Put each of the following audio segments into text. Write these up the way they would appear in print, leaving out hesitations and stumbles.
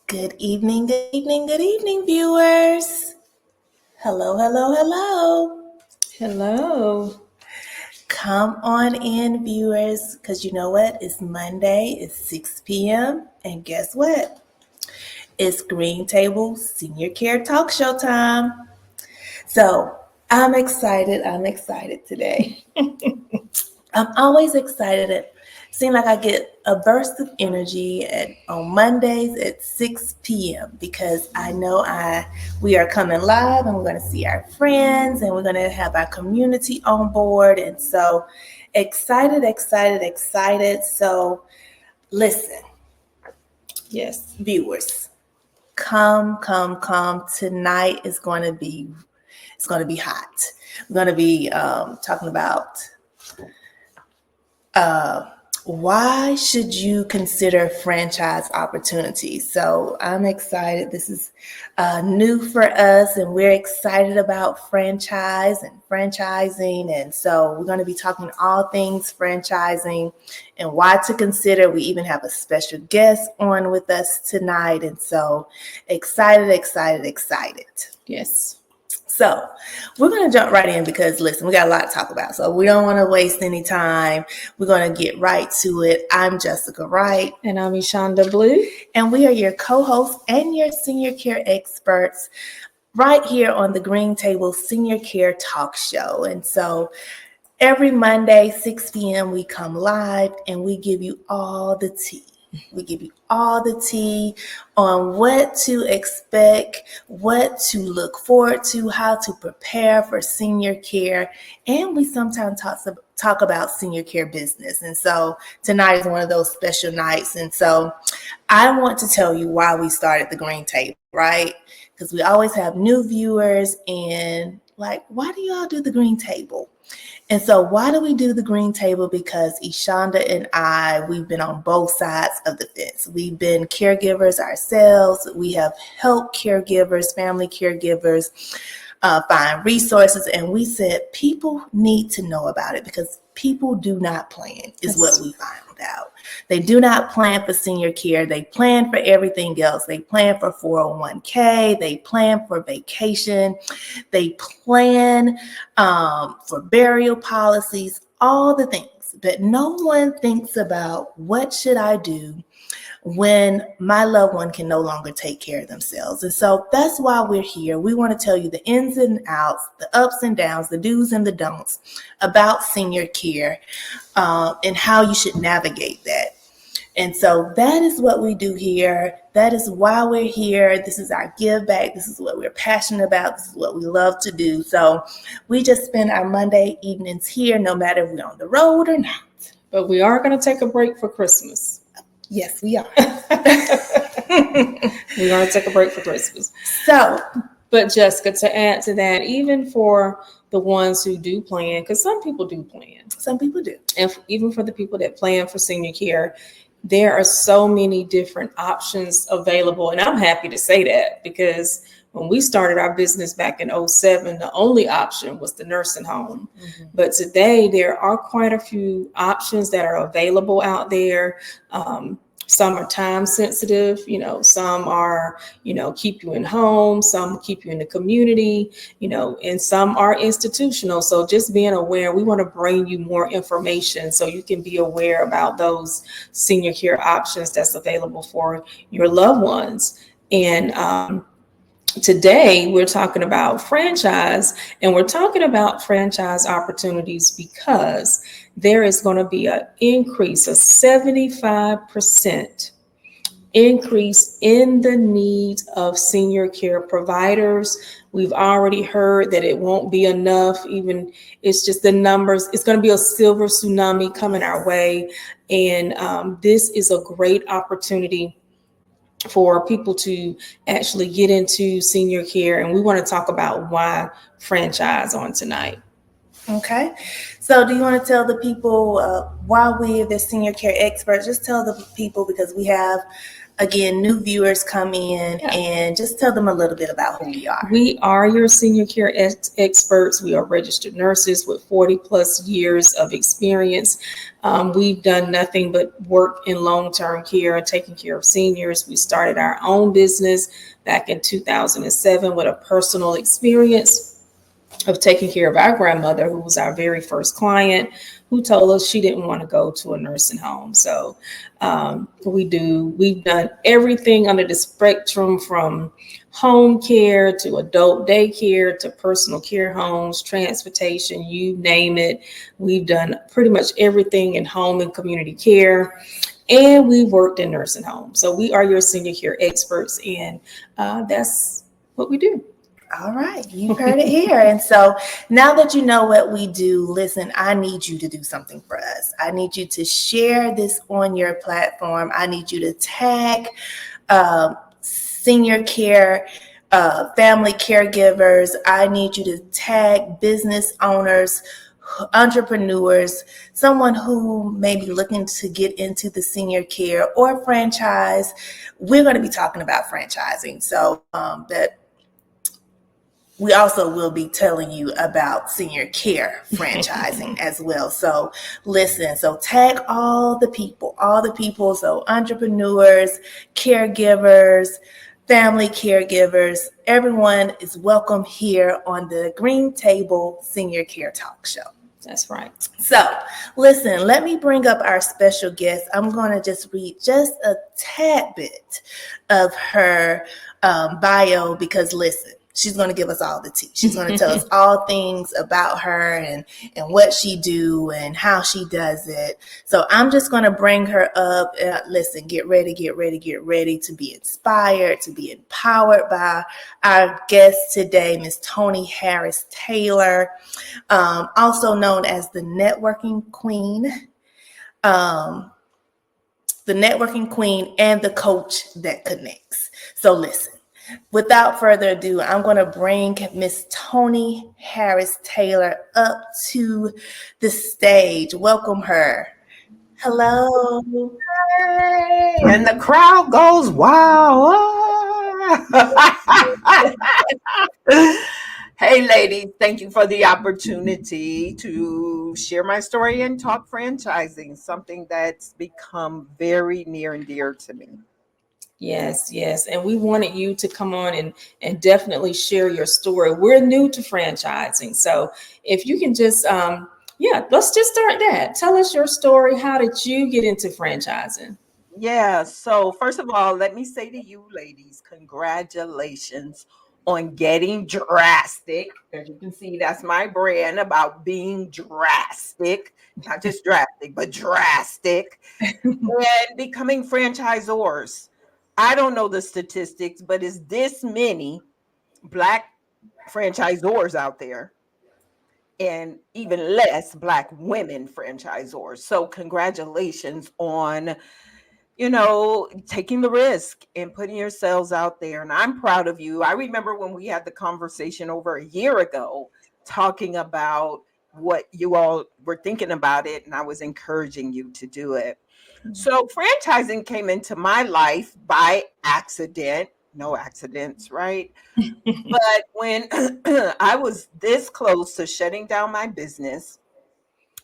Good evening, good evening, good evening, viewers. Hello, hello, hello. Hello. Come on in, viewers, because you know what? It's Monday, it's 6 p.m., and guess what? It's Green Table Senior Care Talk Show time. So I'm excited today. I'm always excited. It seems like I get a burst of energy on Mondays at 6 p.m. because I know we are coming live and we're going to see our friends and we're going to have our community on board. And so excited, excited, excited. So listen, Yes. viewers, come, come, come. Tonight is going to be hot. We're going to be talking about why should you consider franchise opportunities? So I'm excited. This is new for us, and we're excited about franchise and franchising. And so we're going to be talking all things franchising and why to consider. We even have a special guest on with us tonight. And so excited, excited, excited. Yes. So we're going to jump right in because, listen, we got a lot to talk about. So we don't want to waste any time. We're going to get right to it. I'm Jessica Wright. And I'm Ishonda Blue. And we are your co-hosts and your senior care experts right here on the Green Table Senior Care Talk Show. And so every Monday, 6 p.m., we come live and we give you all the tea. We give you all the tea on what to expect, what to look forward to, how to prepare for senior care. And we sometimes talk about senior care business. And so tonight is one of those special nights. And so I want to tell you why we started the Green Table, right? Because we always have new viewers and like, why do y'all do the Green Table? And so why do we do the Green Table? Because Ishonda and we've been on both sides of the fence. We've been caregivers ourselves. We have helped caregivers, family caregivers, find resources. And we said people need to know about it because people do not plan, is what we found out. They do not plan for senior care. They plan for everything else. They plan for 401k. They plan for vacation. They plan for burial policies, all the things. But no one thinks about what should I do when my loved one can no longer take care of themselves. And so that's why we're here. We want to tell you the ins and outs, the ups and downs, the do's and the don'ts about senior care and how you should navigate that. And so that is what we do here. That is why we're here. This is our give back. This is what we're passionate about. This is what we love to do. So we just spend our Monday evenings here, no matter if we're on the road or not. But we are going to take a break for Christmas. Yes, we are. We're going to take a break for Christmas. So, but Jessica, to add to that, even for the ones who do plan, because some people do plan. Some people do. And even for the people that plan for senior care, there are so many different options available. And I'm happy to say that because when we started our business back in 2007, the only option was the nursing home. Mm-hmm. But today there are quite a few options that are available out there. Some are time sensitive, some are, keep you in home, some keep you in the community, and some are institutional. So just being aware, we want to bring you more information so you can be aware about those senior care options that's available for your loved ones. And today we're talking about franchise, and we're talking about franchise opportunities because there is going to be an increase of 75% increase in the needs of senior care providers. We've already heard that it won't be enough. Even it's just the numbers. It's going to be a silver tsunami coming our way. And this is a great opportunity for people to actually get into senior care. And we want to talk about why franchise on tonight. Okay. So, do you want to tell the people why we're the senior care experts? Just tell the people, because we have, again, new viewers come in, Yeah. and just tell them a little bit about who we are. We are your senior care experts. We are registered nurses with 40 plus years of experience. We've done nothing but work in long-term care and taking care of seniors. We started our own business back in 2007 with a personal experience of taking care of our grandmother, who was our very first client, who told us she didn't want to go to a nursing home. So we've done everything under the spectrum, from home care to adult daycare to personal care homes, transportation, you name it. We've done pretty much everything in home and community care. And we worked in nursing homes. So we are your senior care experts, and that's what we do. All right, you've heard it here. And so now that you know what we do, listen, I need you to do something for us. I need you to share this on your platform. I need you to tag senior care, family caregivers. I need you to tag business owners, entrepreneurs, someone who may be looking to get into the senior care or franchise. We're going to be talking about franchising. So that we also will be telling you about senior care franchising as well. So listen, so tag all the people. So entrepreneurs, caregivers, family caregivers, everyone is welcome here on the Green Table Senior Care Talk Show. That's right. So listen, let me bring up our special guest. I'm going to just read just a tad bit of her bio, because listen, she's going to give us all the tea. She's going to tell us all things about her and what she do and how she does it. So I'm just going to bring her up. Listen, get ready to be inspired, to be empowered by our guest today, Miss Toni Harris Taylor, also known as the Networking Queen. The Networking Queen and the coach that connects. So listen, without further ado, I'm going to bring Miss Toni Harris Taylor up to the stage. Welcome her. Hello. Hey, and the crowd goes wow. Hey, ladies, thank you for the opportunity to share my story and talk franchising, something that's become very near and dear to me. Yes, yes. And we wanted you to come on and definitely share your story. We're new to franchising. So if you can just, let's just start that. Tell us your story. How did you get into franchising? Yeah, so first of all, let me say to you ladies, congratulations on getting drastic. As you can see, that's my brand, about being drastic, not just drastic, but drastic, and becoming franchisors. I don't know the statistics, but is this many Black franchisors out there, and even less Black women franchisors? So congratulations on taking the risk and putting yourselves out there. And I'm proud of you. I remember when we had the conversation over a year ago, talking about what you all were thinking about it, and I was encouraging you to do it. So franchising came into my life by accident. No accidents, right? But when I was this close to shutting down my business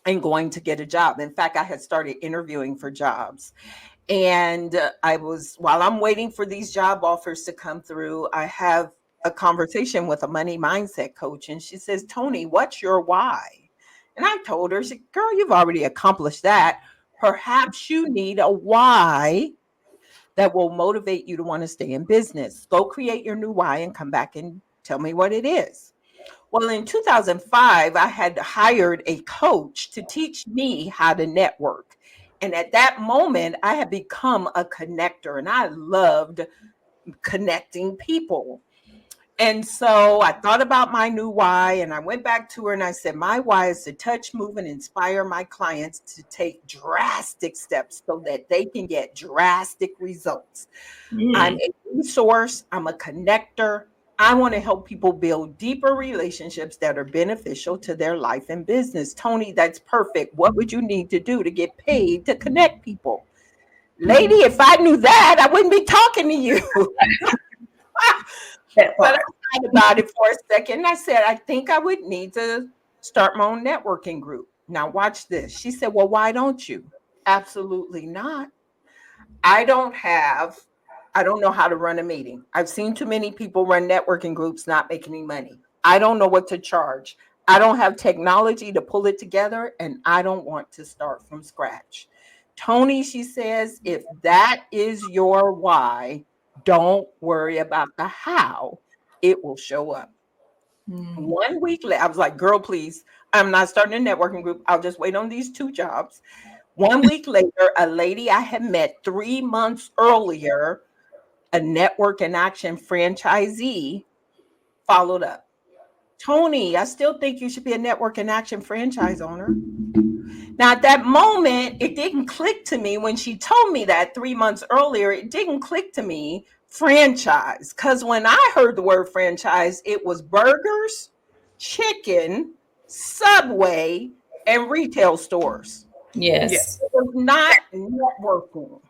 and going to get a job, in fact, I had started interviewing for jobs. And while I'm waiting for these job offers to come through, I have a conversation with a money mindset coach. And she says, Toni, what's your why? And I told her, girl, you've already accomplished that. Perhaps you need a why that will motivate you to want to stay in business. Go create your new why and come back and tell me what it is. Well, in 2005, I had hired a coach to teach me how to network. And at that moment, I had become a connector, and I loved connecting people. And so I thought about my new why, and I went back to her and I said, my why is to touch, move, and inspire my clients to take drastic steps so that they can get drastic results. I'm a resource, I'm a connector, I want to help people build deeper relationships that are beneficial to their life and business. Tony, that's perfect. What would you need to do to get paid to connect people? Lady, if I knew that, I wouldn't be talking to you. That But part. I thought about it for a second. I said, I think I would need to start my own networking group. Now, watch this. She said, well, why don't you? Absolutely not. I don't know how to run a meeting. I've seen too many people run networking groups not making any money. I don't know what to charge. I don't have technology to pull it together, and I don't want to start from scratch. Tony, she says, if that is your why, don't worry about the how. It will show up. 1 week later, I was like, girl, please, I'm not starting a networking group. I'll just wait on these 2 jobs. 1 week later, a lady I had met 3 months earlier, a Network in Action franchisee, followed up. Tony, I still think you should be a Network in Action franchise owner. Now, at that moment, it didn't click to me when she told me that 3 months earlier. It didn't click to me franchise, because when I heard the word franchise, it was burgers, chicken, Subway, and retail stores. Yes. It was not networking.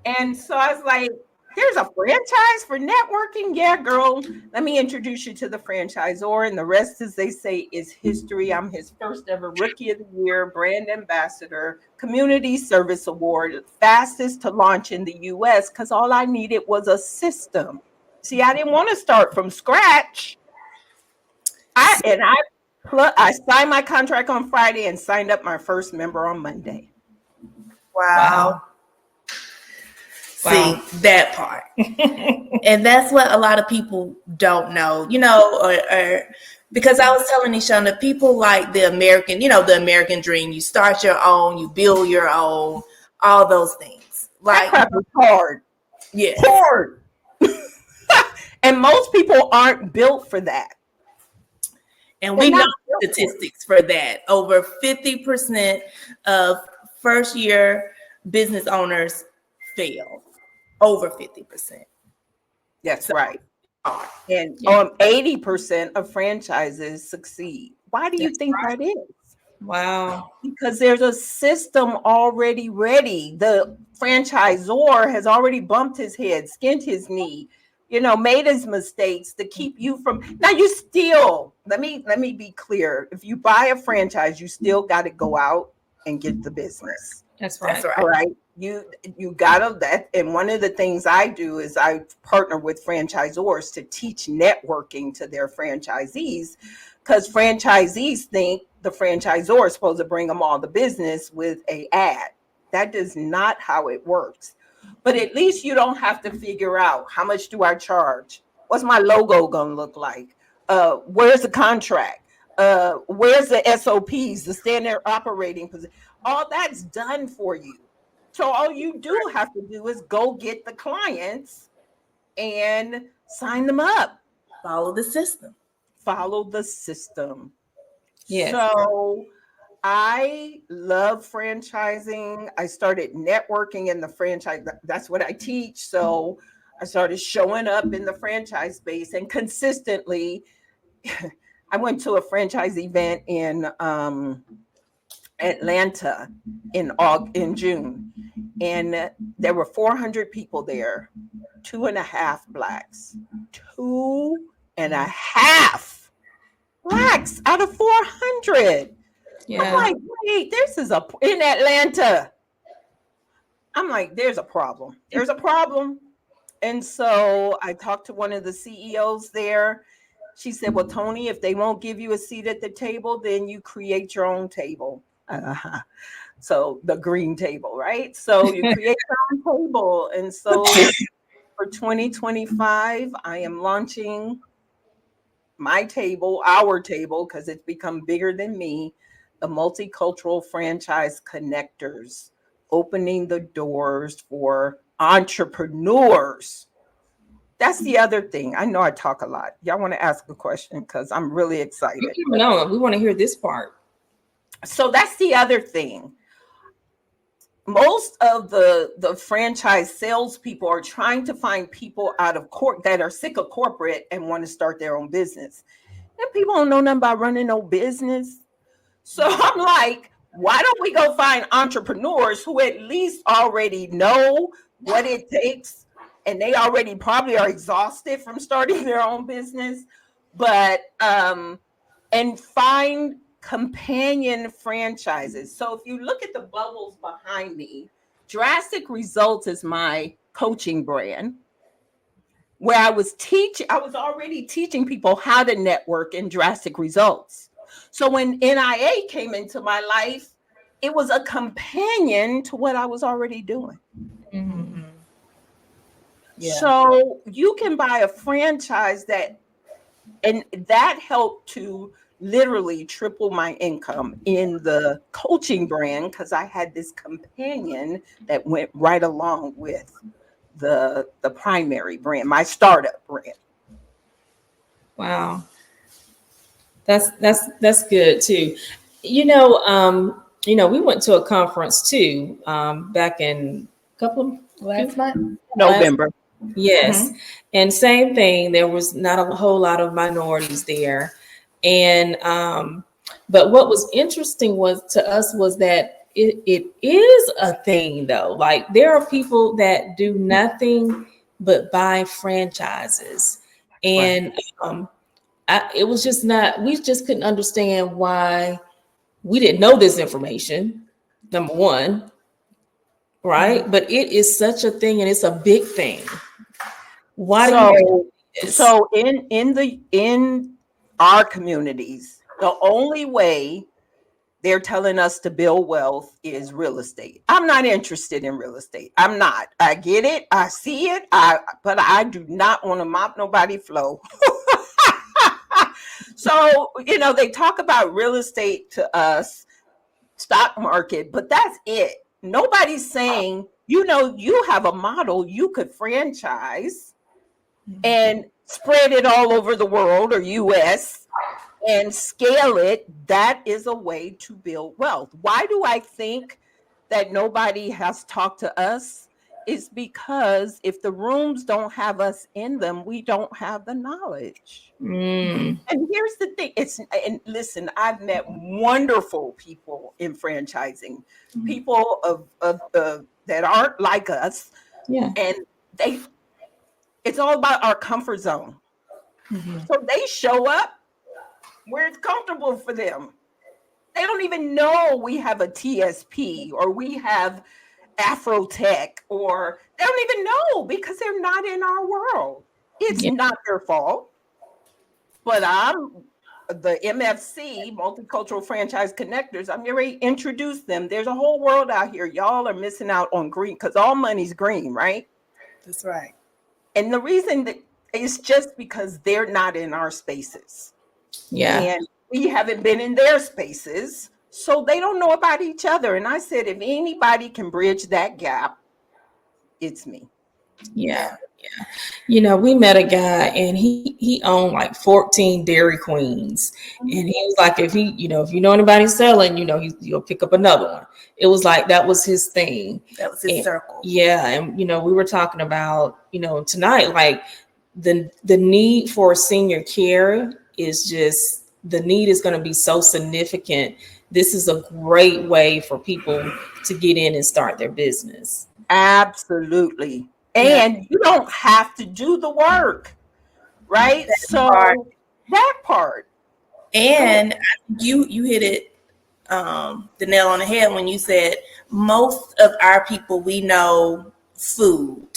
And so I was like, there's a franchise for networking? Yeah, girl. Let me introduce you to the franchisor. And the rest, as they say, is history. I'm his first ever Rookie of the Year, brand ambassador, community service award, fastest to launch in the US, because all I needed was a system. See, I didn't want to start from scratch. I signed my contract on Friday and signed up my first member on Monday. Wow. Wow. See, that part. And that's what a lot of people don't know, or because I was telling Ishana, people like the American dream. You start your own, you build your own, all those things. That crap is hard. Yes. Hard. And most people aren't built for that. And we know statistics for that. Over 50% of first year business owners fail. Over 50%. That's right. And 80% of franchises succeed. Why do you think that is? Wow. Because there's a system already ready. The franchisor has already bumped his head, skinned his knee, made his mistakes to keep you from. Now you still, let me be clear. If you buy a franchise, you still got to go out and get the business. That's right. All right. You gotta that. And one of the things I do is I partner with franchisors to teach networking to their franchisees, because franchisees think the franchisor is supposed to bring them all the business with an ad. That is not how it works. But at least you don't have to figure out, how much do I charge? What's my logo gonna look like? Where's the contract? Where's the SOPs, the standard operating position? All that's done for you. So all you do have to do is go get the clients and sign them up. Follow the system. Yes. So I love franchising. I started networking in the franchise. That's what I teach. So I started showing up in the franchise space, and consistently, I went to a franchise event in Atlanta in June, and there were 400 people there, 2.5 Blacks, 2.5 Blacks out of 400. Yeah. I'm like, wait, in Atlanta. I'm like, there's a problem. And so I talked to one of the CEOs there. She said, well, Tony, if they won't give you a seat at the table, then you create your own table. So the green table, right? So you create your own table. And so for 2025, I am launching my table, our table, because it's become bigger than me, the Multicultural Franchise Connectors, opening the doors for entrepreneurs. That's the other thing. I know I talk a lot. Y'all want to ask a question, because I'm really excited. No, we want to hear this part. So that's the other thing. most of the franchise salespeople are trying to find people out of court that are sick of corporate and want to start their own business. And people don't know nothing about running no business. So I'm like, why don't we go find entrepreneurs who at least already know what it takes, and they already probably are exhausted from starting their own business, but and find companion franchises. So if you look at the bubbles behind me, Drastic Results is my coaching brand, where I was already teaching people how to network in Drastic Results. So when NIA came into my life, it was a companion to what I was already doing. Mm-hmm. Yeah. So you can buy a franchise and that helped to literally triple my income in the coaching brand, because I had this companion that went right along with the primary brand, my startup brand. Wow. That's good too. We went to a conference too, back in last month, November. Yes. Mm-hmm. And same thing. There was not a whole lot of minorities there. And but what was interesting to us was that it is a thing though. Like there are people that do nothing but buy franchises. And it was just we just couldn't understand why we didn't know this information, number one, right? Mm-hmm. But it is such a thing, and it's a big thing. So in our communities, the only way they're telling us to build wealth is real estate. I'm not interested in real estate. I'm not. I get it. I see it. But I do not want to mop nobody flow. So, they talk about real estate to us, stock market, but that's it. Nobody's saying, you have a model you could franchise and spread it all over the world or US and scale it. That is a way to build wealth. Why do I think that nobody has talked to us? Is because if the rooms don't have us in them, we don't have the knowledge. And here's the thing. And listen, I've met wonderful people in franchising, people of that aren't like us. Yeah. And it's all about our comfort zone. Mm-hmm. So they show up where it's comfortable for them. They don't even know we have a TSP or we have Afrotech, or they don't even know because they're not in our world. It's not their fault. But I'm the MFC, Multicultural Franchise Connectors. I'm ready to introduce them. There's a whole world out here. Y'all are missing out on green, because all money's green, right? That's right. And the reason that it's just because they're not in our spaces. Yeah. And we haven't been in their spaces, so they don't know about each other. And I said, if anybody can bridge that gap, it's me. Yeah. We met a guy, and he owned like 14 Dairy Queens. And he was like, if you know anybody selling, you'll pick up another one. It was like, that was his thing. That was his circle. Yeah. And, we were talking about, tonight, like the need for senior care is just, the need is going to be so significant. This is a great way for people to get in and start their business. Absolutely. And you don't have to do the work, right? That part. And you hit it the nail on the head when you said most of our people we know food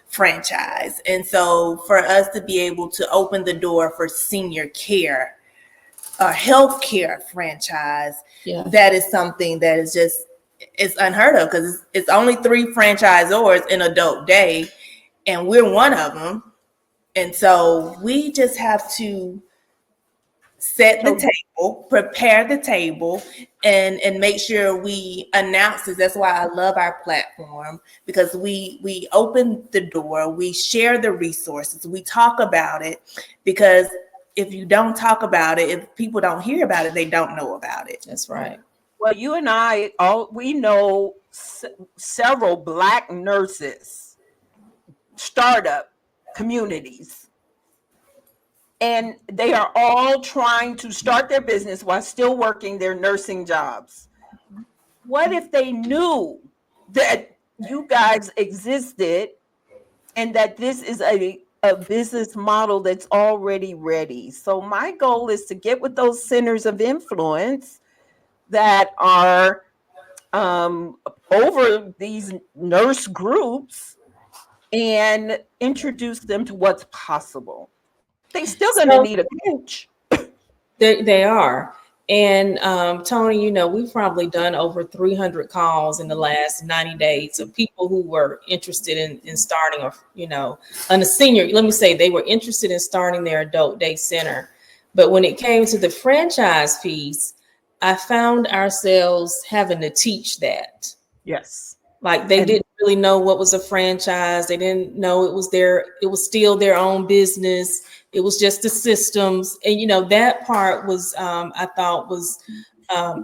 franchise. And so for us to be able to open the door for senior care, a healthcare franchise, that is something that is just, it's unheard of, because it's only 3 franchisors in Adult Day, and we're one of them. And so we just have to set the table, prepare the table, and make sure we announce this. That's why I love our platform, because we open the door, we share the resources, we talk about it, because if you don't talk about it, if people don't hear about it, they don't know about it. That's right. Well, you and I, we know several Black nurses startup communities, and they are all trying to start their business while still working their nursing jobs. What if they knew that you guys existed and that this is a business model that's already ready? So my goal is to get with those centers of influence that are over these nurse groups and introduce them to what's possible. They still going to need a coach. They are. And Tony, we've probably done over 300 calls in the last 90 days of people who were interested in starting, on a senior, let me say they were interested in starting their adult day center. But when it came to the franchise piece, I found ourselves having to teach that. Yes. Like they didn't really know what was a franchise. They didn't know it was still their own business. It was just the systems. And, that part was, I thought was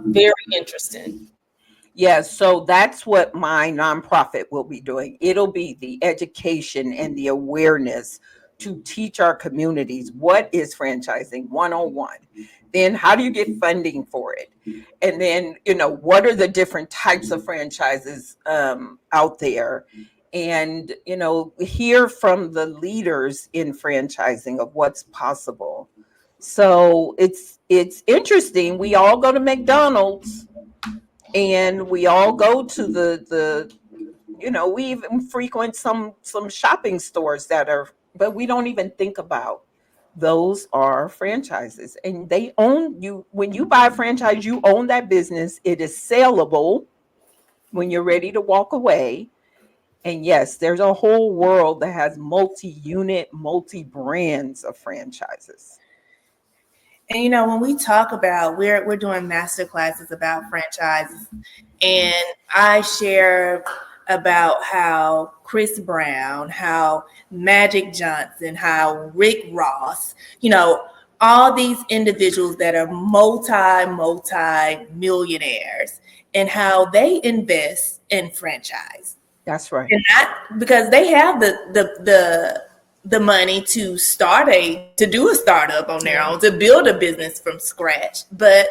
very interesting. Yeah, so that's what my nonprofit will be doing. It'll be the education and the awareness to teach our communities what is franchising 101. Then how do you get funding for it? And then, what are the different types of franchises out there? And, hear from the leaders in franchising of what's possible. So it's interesting. We all go to McDonald's and we all go to the we even frequent some shopping stores but we don't even think about those are franchises, and they own you. When you buy a franchise, you own that business. It is saleable when you're ready to walk away. And yes, there's a whole world that has multi-unit, multi-brands of franchises. And when we talk about we're doing master classes about franchises, and I share about how Chris Brown, how Magic Johnson, how Rick Ross, all these individuals that are multi millionaires, and how they invest in franchise. That's right. And not because they have the money to do a startup on their own, to build a business from scratch. But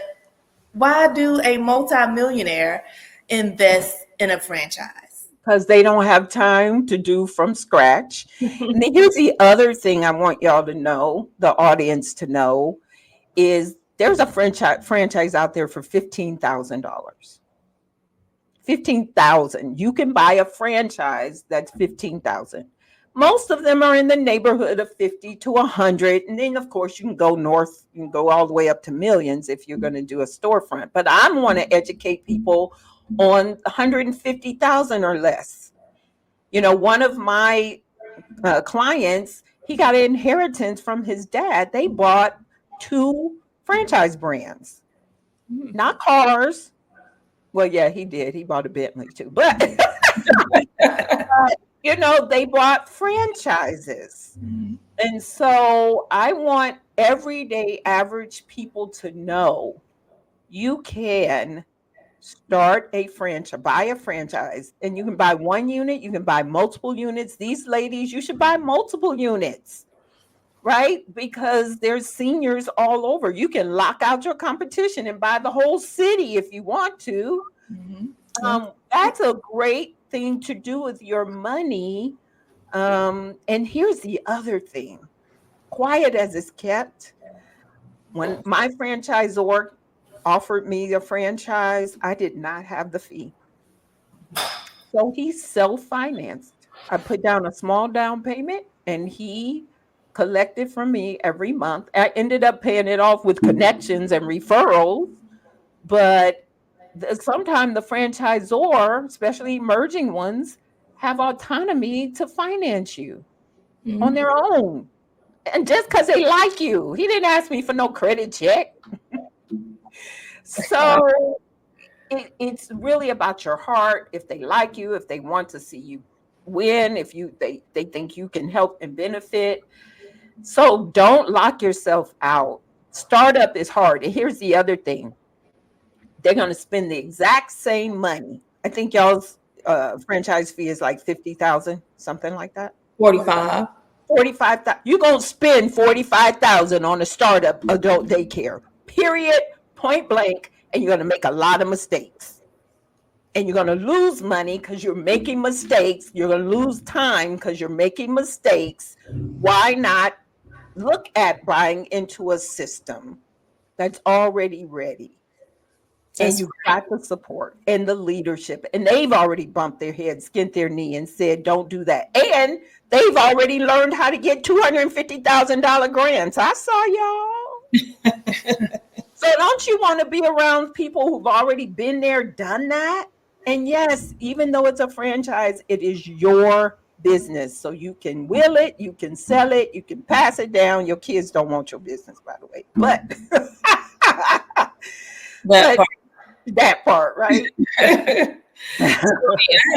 why do a multi-millionaire invest in a franchise? Because they don't have time to do from scratch. And then here's the other thing I want y'all to know, the audience to know, is there's a franchise out there for $15,000. $15,000. You can buy a franchise that's $15,000. Most of them are in the neighborhood of 50 to 100. And then, of course, you can go north, you can go all the way up to millions if you're going to do a storefront. But I want to educate people on 150,000 or less. One of my clients, he got an inheritance from his dad. They bought 2 franchise brands, not cars. Well, yeah, he did. He bought a Bentley too, but they bought franchises. And so I want everyday average people to know you can start a franchise, buy a franchise, and you can buy 1 unit, you can buy multiple units. These ladies, you should buy multiple units, right? Because there's seniors all over. You can lock out your competition and buy the whole city if you want to. That's a great thing to do with your money. And here's the other thing, quiet as it's kept. When my franchisor offered me a franchise, I did not have the fee. So he self-financed. I put down a small down payment and he collected from me every month. I ended up paying it off with connections and referrals, but sometimes the franchisor, especially emerging ones, have autonomy to finance you on their own. And just because they like you, he didn't ask me for no credit check. So it's really about your heart. If they like you, if they want to see you win, if they think you can help and benefit. So don't lock yourself out. Startup is hard. And here's the other thing. They're going to spend the exact same money I think y'all's franchise fee is like 50,000, something like that. 45. 45,000. You're gonna spend 45,000 on a startup adult daycare. Period. Point blank. And you're gonna make a lot of mistakes. And you're gonna lose money because you're making mistakes. You're gonna lose time because you're making mistakes. Why not look at buying into a system that's already ready? And That's you've got the support and the leadership. And they've already bumped their head, skinned their knee, and said, don't do that. And they've already learned how to get $250,000 grants. I saw y'all. So don't you want to be around people who've already been there, done that? And yes, even though it's a franchise, it is your business. So you can will it, you can sell it, you can pass it down. Your kids don't want your business, by the way. But that part, right? I have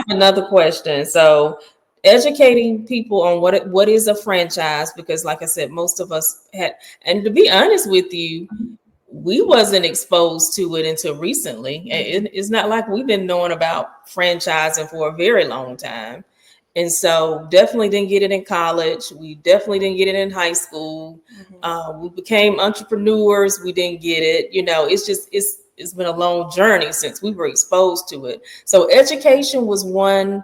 another question. So, educating people on what is a franchise, because, like I said, most of us had, and to be honest with you, we wasn't exposed to it until recently. It's not like we've been knowing about franchising for a very long time. And so definitely didn't get it in college. We definitely didn't get it in high school. We became entrepreneurs. We didn't get it. You know, it's been a long journey since we were exposed to it. So education was one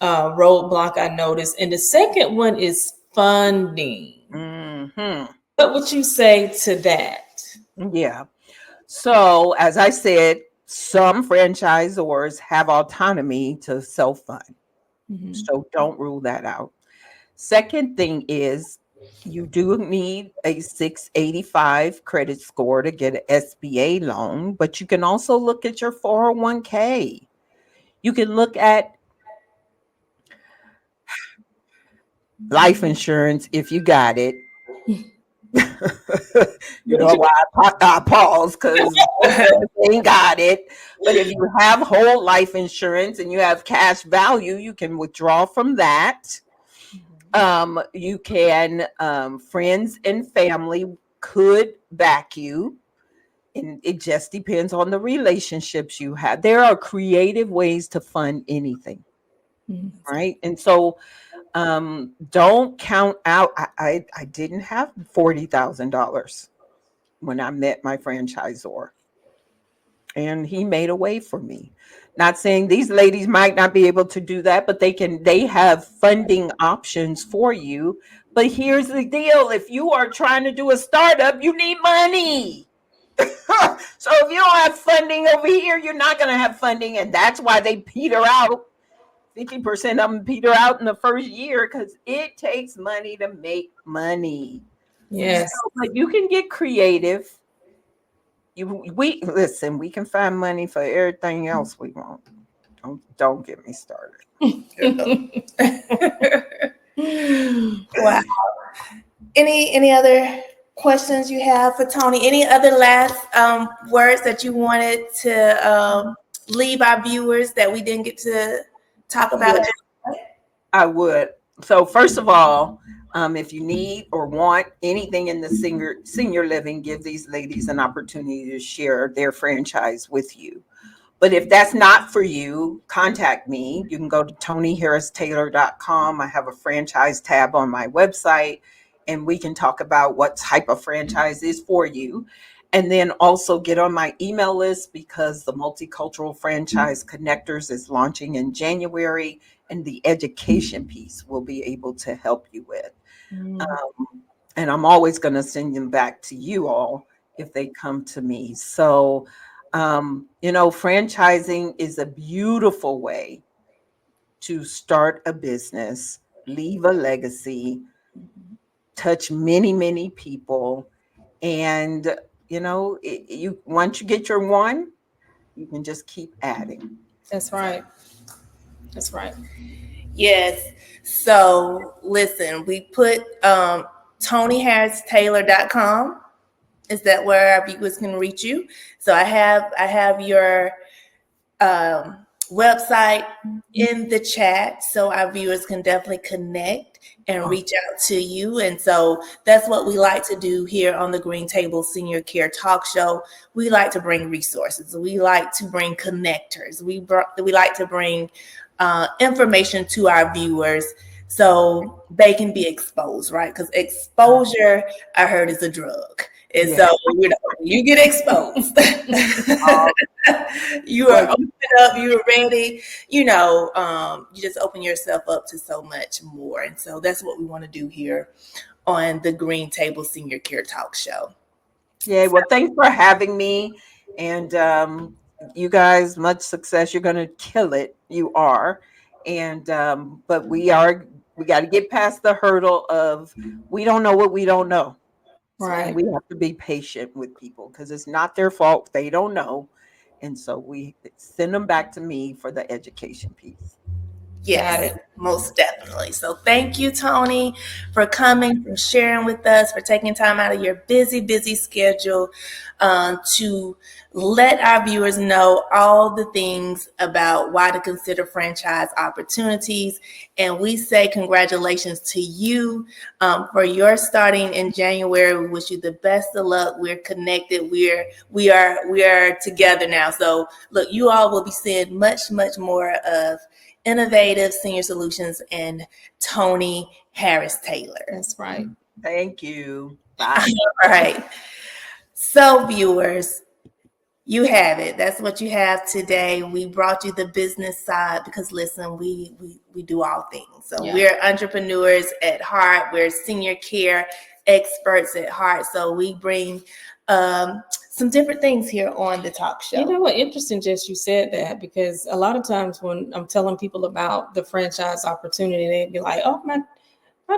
roadblock I noticed. And the second one is funding. Mm-hmm. What would you say to that? Yeah. So, as I said, some franchisors have autonomy to self-fund. Mm-hmm. So don't rule that out. Second thing is you do need a 685 credit score to get an SBA loan, but you can also look at your 401k. You can look at life insurance if you got it. You know why I pause, because they ain't got it. But if you have whole life insurance and you have cash value, you can withdraw from that. You can, friends and family could back you. And it just depends on the relationships you have. There are creative ways to fund anything. Right. And so don't count out. I didn't have $40,000 when I met my franchisor, and he made a way for me. Not saying these ladies might not be able to do that, but they have funding options for you. But here's the deal: if you are trying to do a startup, you need money. So if you don't have funding over here, you're not going to have funding, and that's why they peter out. 50% of them peter out in the first year because it takes money to make money. Yes. So, but you can get creative. We listen, we can find money for everything else we want. Don't get me started. Wow. Any other questions you have for Tony? Any other last words that you wanted to leave our viewers that we didn't get to talk about? I would. So first of all, if you need or want anything in the senior living, give these ladies an opportunity to share their franchise with you. But if that's not for you, contact me. You can go to TonyHarrisTaylor.com. I have a franchise tab on my website, and we can talk about what type of franchise is for you. And then also get on my email list, because the Multicultural Franchise Connectors is launching in January, and the education piece will be able to help you with. And I'm always going to send them back to you all if they come to me. So, franchising is a beautiful way to start a business, leave a legacy, touch many, many people. And, you once you get your one, you can just keep adding. That's right. That's right. Yes. So listen, we put TonyHarrisTaylor.com. Is that where our viewers can reach you? So I have your website in the chat so our viewers can definitely connect and reach out to you. And so that's what we like to do here on the Green Table Senior Care Talk Show. We like to bring resources. We like to bring connectors. We like to bring information to our viewers so they can be exposed, right? Because exposure, I heard, is a drug. And so, you get exposed. You are open up, you're ready, you just open yourself up to so much more. And so that's what we want to do here on the Green Table Senior Care Talk Show. Yeah, well, thanks for having me. And you guys, much success. You're going to kill it. You are. And but we got to get past the hurdle of we don't know what we don't know. Right. So we have to be patient with people because it's not their fault. They don't know. And so we send them back to me for the education piece. Yes, most definitely. So thank you, Toni, for coming, for sharing with us, for taking time out of your busy schedule to let our viewers know all the things about why to consider franchise opportunities. And we say congratulations to you for your starting in January. We wish you the best of luck. We're connected. We are together now. So look, you all will be seeing much more of Innovative Senior Solutions and Toni Harris Taylor. That's right. Thank you. Bye. All right. So viewers, you have it. That's what you have today. We brought you the business side because listen, we do all things. So we're entrepreneurs at heart. We're senior care experts at heart. So we bring some different things here on the talk show. You know what? Interesting, Jess, you said that because a lot of times when I'm telling people about the franchise opportunity, they'd be like, "Oh, my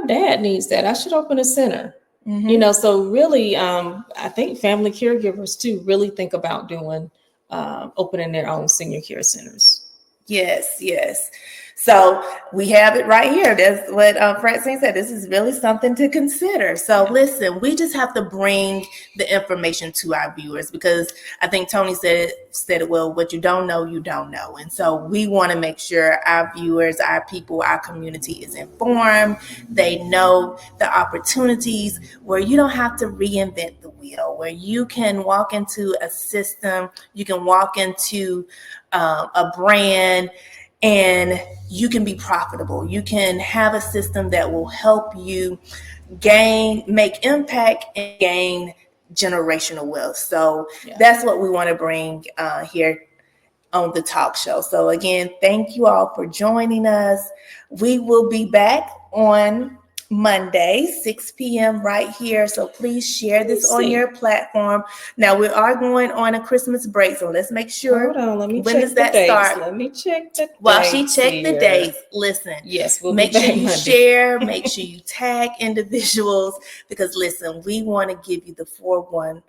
dad needs that. I should open a center." Mm-hmm. So really, I think family caregivers too really think about doing opening their own senior care centers. Yes. So we have it right here. That's what Francine said. This is really something to consider. So listen, we just have to bring the information to our viewers because I think Toni said it well, what you don't know, you don't know. And so we want to make sure our viewers, our people, our community is informed. They know the opportunities where you don't have to reinvent the wheel, where you can walk into a system, you can walk into a brand, and you can be profitable. You can have a system that will help you make impact and gain generational wealth. So that's what we want to bring here on the talk show. So again, thank you all for joining us. We will be back on Monday, 6 p.m. right here. So please share this on your platform. Now we are going on a Christmas break, so let's make sure. Hold on, let me when check does that start? Let me check the dates. While she checked the dates, listen. Yes, we'll make be sure back you Monday. share, make sure you tag individuals because listen, we want to give you the 411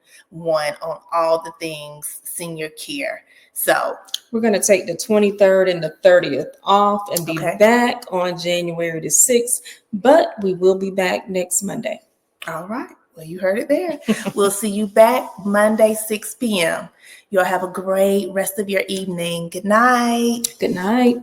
on all the things senior care. So we're going to take the 23rd and the 30th off and be back on January the 6th, but we will be back next Monday. All right. Well, you heard it there. We'll see you back Monday, 6 p.m. You'll have a great rest of your evening. Good night. Good night.